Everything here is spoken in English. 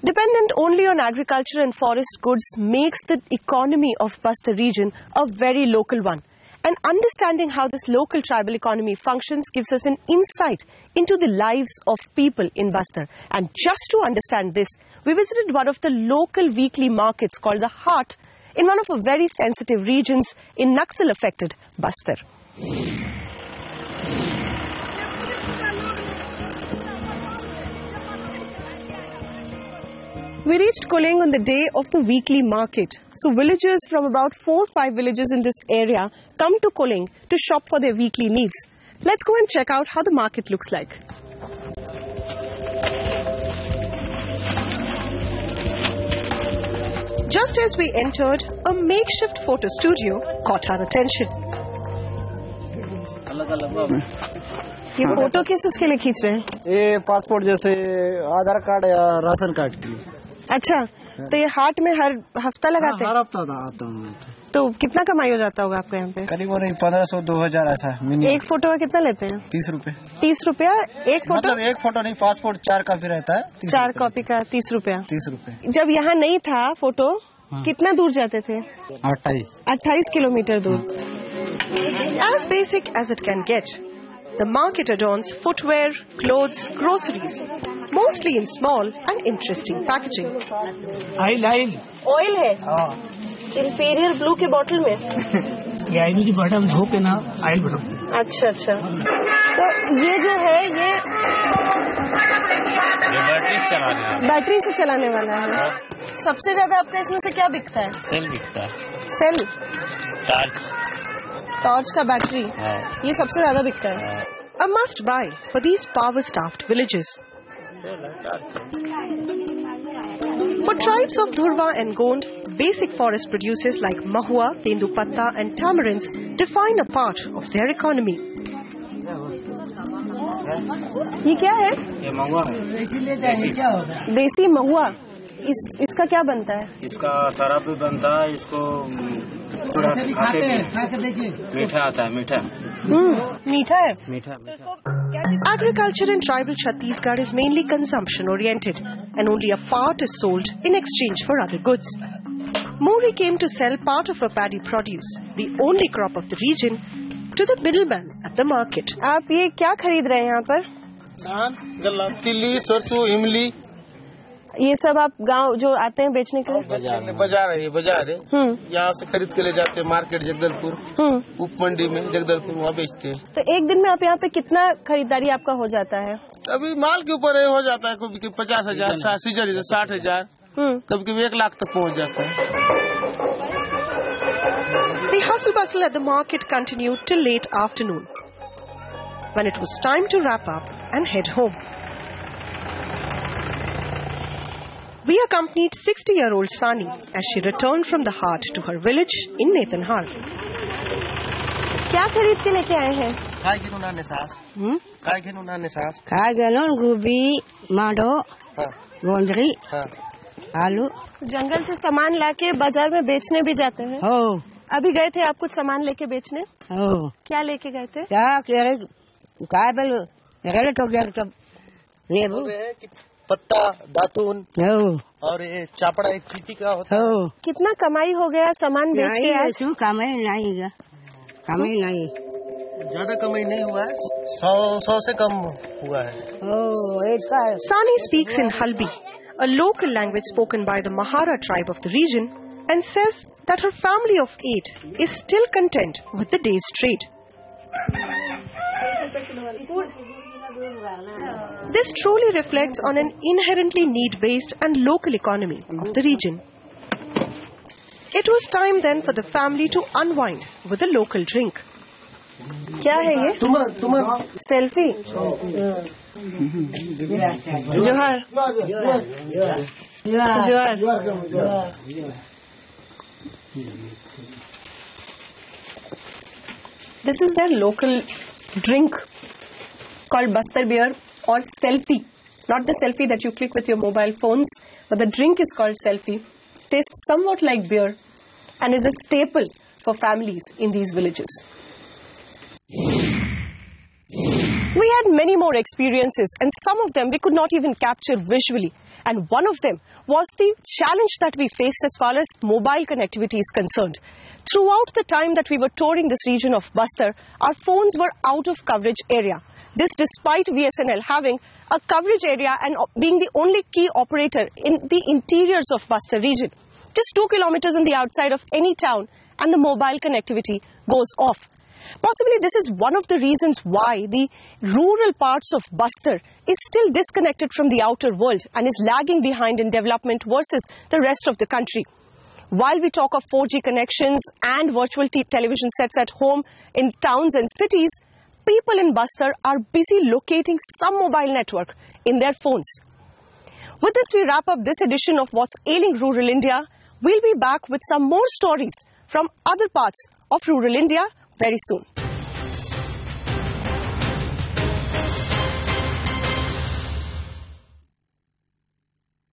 Dependent only on agriculture and forest goods makes the economy of Bastar region a very local one. And understanding how this local tribal economy functions gives us an insight into the lives of people in Bastar. And just to understand this, we visited one of the local weekly markets called the Haat in one of the very sensitive regions in Naxal-affected Bastar. We reached Kuleng on the day of the weekly market. So villagers from about 4 or 5 villages in this area come to Kuleng to shop for their weekly needs. Let's go and check out how the market looks like. Just as we entered, a makeshift photo studio caught our attention. ये photo किस उसके लिए खींच रहे हैं? ये passport जैसे आधार card या राशन कार्ड के लिए। अच्छा, तो ये हाट में हर हफ्ता लगाते हैं? हर हफ्ता आता हूँ। तो कितना कमाई हो जाता होगा आपके यहाँ पे? करीबन 1500-2000 ऐसा। एक फोटो का कितना लेते हैं? 30 रुपए। 30 रुपया एक फोटो? मतलब एक फोटो नहीं, पासपोर्ट 4 कॉपी रहता है। 4 कॉपी का 30 रुपया। 30 रुपए। जब यहाँ नहीं था फोटो, कितना दूर जाते थे? 28 किलोमीटर दूर। As basic as it can get, the market adorns footwear, clothes, groceries, mostly in small and interesting packaging. Oil है? Imperial Blue के बॉटल में? ये आयल की बॉटल धो के ना आयल बना। अच्छा अच्छा। तो ये जो है ये बैटरी से चलाने वाला है। सबसे ज्यादा आपका इसमें से क्या बिकता है? सेल बिकता है। सेल? टॉर्च का बैटरी? ये सबसे ज्यादा बिकता है। A must buy for these power-starved villages. For tribes of Dhurva and Gond, basic forest produces like mahua, tendupatta and tamarinds define a part of their economy. ये क्या है? ये महुआ है। देसी महुआ। इसका क्या बनता है? इसका शराब भी बनता है। इसको मीठा आता है। मीठा है। मीठा। Agriculture in tribal Chhattisgarh is mainly consumption oriented, and only a part is sold in exchange for other goods. Mori came to sell part of her paddy produce, the only crop of the region, to the middleman at the market. आप ये क्या खरीद रहे हैं यहाँ पर? धान, गल्ला, तिल्ली, सरसों, इमली। ये सब आप गांव जो आते हैं बेचने के लिए? बाजार है। यहाँ से खरीद के ले जाते हैं मार्केट जगदलपुर, उप मंडी में जगदलपुर, वहाँ बेचते हैं। तो एक दिन में आप यहाँ पे कितना खरीदारी आपका हो जाता है? अभी माल के ऊपर हो जाता है। कभी 50,000, सीजन 60,000, कभी 1 लाख तक पहुँच जाता है। The hustle bustle at the market continued till late afternoon, when it was time to wrap up and head home. We accompanied 60-year-old Sani as she returned from the Haat to her village in Netanhar. क्या खरीद के लेके आए हैं? काय घेनो गोभी, माडो, गोंदरी, आलू। जंगल से सामान लाके बाजार में बेचने भी जाते हैं? हो। अभी गए थे आप कुछ सामान लेके बेचने? हो। क्या लेके गए थे? क्या कह रहे? काय बोलो? रेट हो गया तब। नींबू, पत्ता, दातून और ये चापड़ा एक चीटी का होता है। कितना कमाई हो गया सामान बेच के आज? कमाई नहीं। ज्यादा कमाई नहीं हुआ है। 100 से कम हुआ है। Sani speaks in Halbi, a local language spoken by the Mahara tribe of the region, and says that her family of 8 is still content with the day's trade. This truly reflects on an inherently need-based and local economy of the region. It was time then for the family to unwind with a local drink. क्या है ये? Selfie? जोहार। This is their local drink called Bastar beer or selfie. Not the selfie that you click with your mobile phones, but the drink is called selfie. Tastes somewhat like beer and is a staple for families in these villages. We had many more experiences, and some of them we could not even capture visually, And one of them was the challenge that we faced as far as mobile connectivity is concerned. Throughout the time that we were touring this region of Bastar, our phones were out of coverage area. This despite BSNL having a coverage area and being the only key operator in the interiors of Bastar region. Just 2 kilometers on the outside of any town and the mobile connectivity goes off. Possibly this is one of the reasons why the rural parts of Bastar is still disconnected from the outer world and is lagging behind in development versus the rest of the country. While we talk of 4G connections and virtual television sets at home in towns and cities, people in Bastar are busy locating some mobile network in their phones. With this, we wrap up this edition of What's Ailing Rural India. We'll be back with some more stories from other parts of rural India very soon.